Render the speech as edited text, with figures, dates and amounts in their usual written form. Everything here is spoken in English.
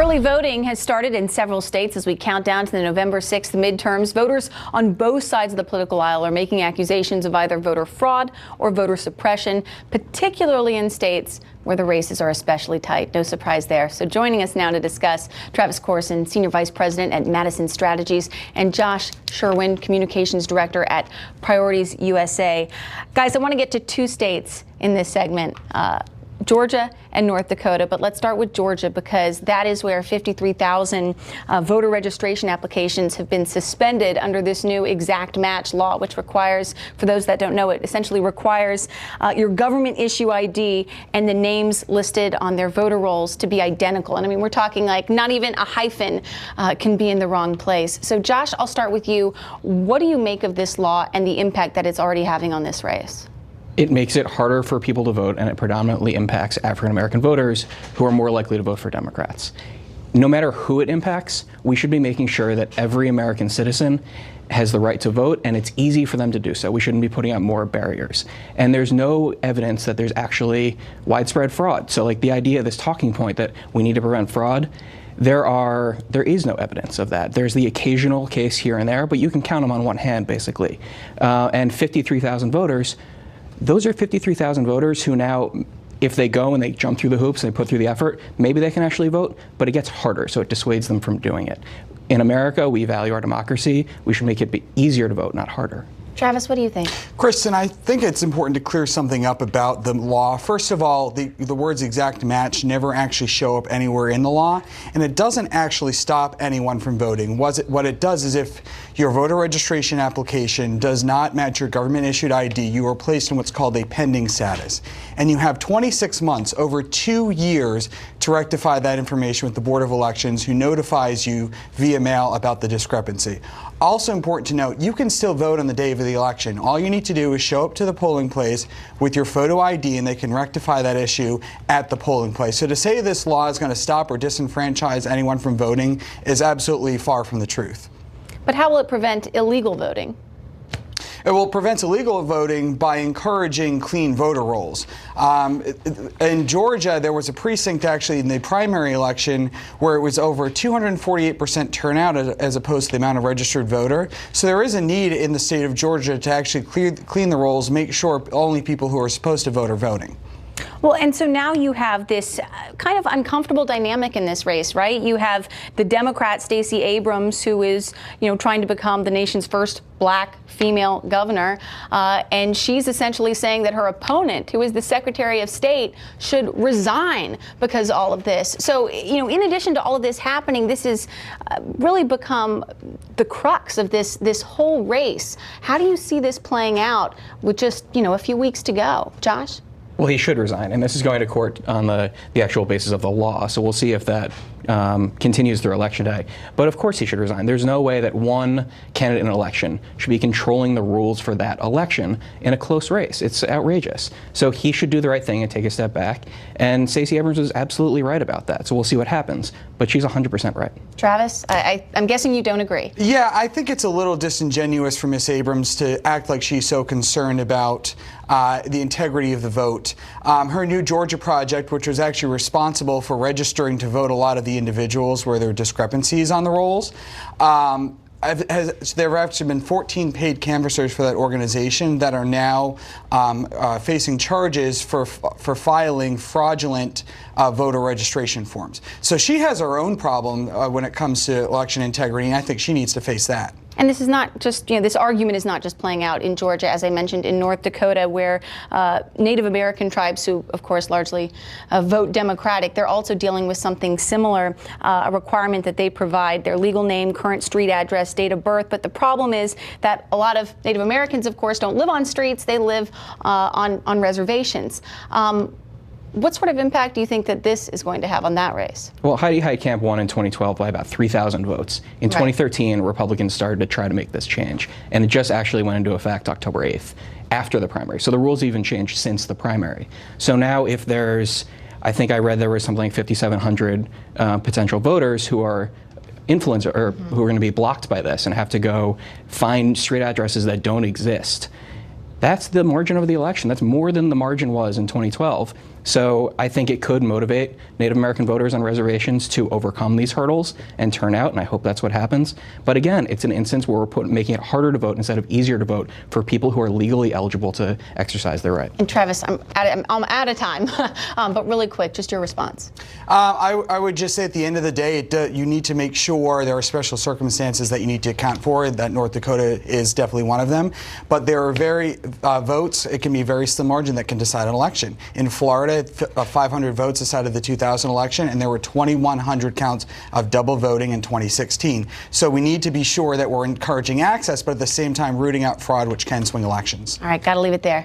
Early voting has started in several states as we count down to the November 6th midterms. Voters on both sides of the political aisle are making accusations of either voter fraud or voter suppression, particularly in states where the races are especially tight. No surprise there. So joining us now to discuss, Travis Korson, Senior Vice President at Madison Strategies, and Josh Schwerin, Communications Director at Priorities USA. Guys, I want to get to two states in this segment, Georgia and North Dakota. But let's start with Georgia, because that is where 53,000 voter registration applications have been suspended under this new exact match law, which requires, for those that don't know, it essentially requires your government issue ID and the names listed on their voter rolls to be identical. And I mean, we're talking like not even a hyphen can be in the wrong place. So Josh, I'll start with you. What do you make of this law and the impact that it's already having on this race? It makes it harder for people to vote, and it predominantly impacts African-American voters who are more likely to vote for Democrats. No matter who it impacts, we should be making sure that every American citizen has the right to vote, and it's easy for them to do so. We shouldn't be putting up more barriers. And there's no evidence that there's actually widespread fraud. So like the idea, this talking point that we need to prevent fraud, there is no evidence of that. There's the occasional case here and there, but you can count them on one hand, basically. And 53,000 voters, those are 53,000 voters who now, if they go and they jump through the hoops and they put through the effort, maybe they can actually vote, but it gets harder, so it dissuades them from doing it. In America, we value our democracy. We should make it easier to vote, not harder. Travis, what do you think? Kristin, I think it's important to clear something up about the law. First of all, the words exact match never actually show up anywhere in the law, and it doesn't actually stop anyone from voting. What it does is if your voter registration application does not match your government-issued ID, you are placed in what's called a pending status. And you have 26 months, over 2 years, to rectify that information with the Board of Elections, who notifies you via mail about the discrepancy. Also important to note, you can still vote on the day of the election. All you need to do is show up to the polling place with your photo ID, and they can rectify that issue at the polling place. So to say this law is going to stop or disenfranchise anyone from voting is absolutely far from the truth. But how will it prevent illegal voting? It will prevent illegal voting by encouraging clean voter rolls. In Georgia, there was a precinct actually in the primary election where it was over 248% turnout as opposed to the amount of registered voter. So there is a need in the state of Georgia to actually clean the rolls, make sure only people who are supposed to vote are voting. Well, and so now you have this kind of uncomfortable dynamic in this race, right? You have the Democrat Stacey Abrams, who is, trying to become the nation's first black female governor, and she's essentially saying that her opponent, who is the Secretary of State, should resign because of all of this. So, in addition to all of this happening, this has really become the crux of this whole race. How do you see this playing out with just, a few weeks to go? Josh? Well, he should resign, and this is going to court on the actual basis of the law, so we'll see if that continues through Election Day. But of course he should resign. There's no way that one candidate in an election should be controlling the rules for that election in a close race. It's outrageous. So he should do the right thing and take a step back, and Stacey Abrams is absolutely right about that, so we'll see what happens. But she's 100% right. Travis, I'm guessing you don't agree. Yeah, I think it's a little disingenuous for Ms. Abrams to act like she's so concerned about the integrity of the vote. Her new Georgia project, which was actually responsible for registering to vote a lot of the individuals where there are discrepancies on the rolls, there have actually been 14 paid canvassers for that organization that are now facing charges for filing fraudulent voter registration forms. So she has her own problem when it comes to election integrity, and I think she needs to face that. And this is not just, this argument is not just playing out in Georgia, as I mentioned, in North Dakota, where Native American tribes, who, of course, largely vote Democratic, they're also dealing with something similar, a requirement that they provide their legal name, current street address, date of birth. But the problem is that a lot of Native Americans, of course, don't live on streets. They live on reservations. What sort of impact do you think that this is going to have on that race? Well, Heidi Heitkamp won in 2012 by about 3,000 votes. In 2013, Republicans started to try to make this change, and it just actually went into effect October 8th, after the primary. So the rules even changed since the primary. So now if there's, I think I read there was something like 5,700 potential voters who are influenced or who are going to be blocked by this and have to go find street addresses that don't exist. That's the margin of the election. That's more than the margin was in 2012. So I think it could motivate Native American voters on reservations to overcome these hurdles and turn out, and I hope that's what happens. But again, it's an instance where we're making it harder to vote instead of easier to vote for people who are legally eligible to exercise their right. And Travis, I'm out of time, but really quick, just your response. I would just say at the end of the day, you need to make sure there are special circumstances that you need to account for, that North Dakota is definitely one of them. But there are votes, it can be a very slim margin that can decide an election. In Florida, 500 votes decided the 2000 election, and there were 2,100 counts of double voting in 2016. So we need to be sure that we're encouraging access, but at the same time rooting out fraud, which can swing elections. All right, got to leave it there.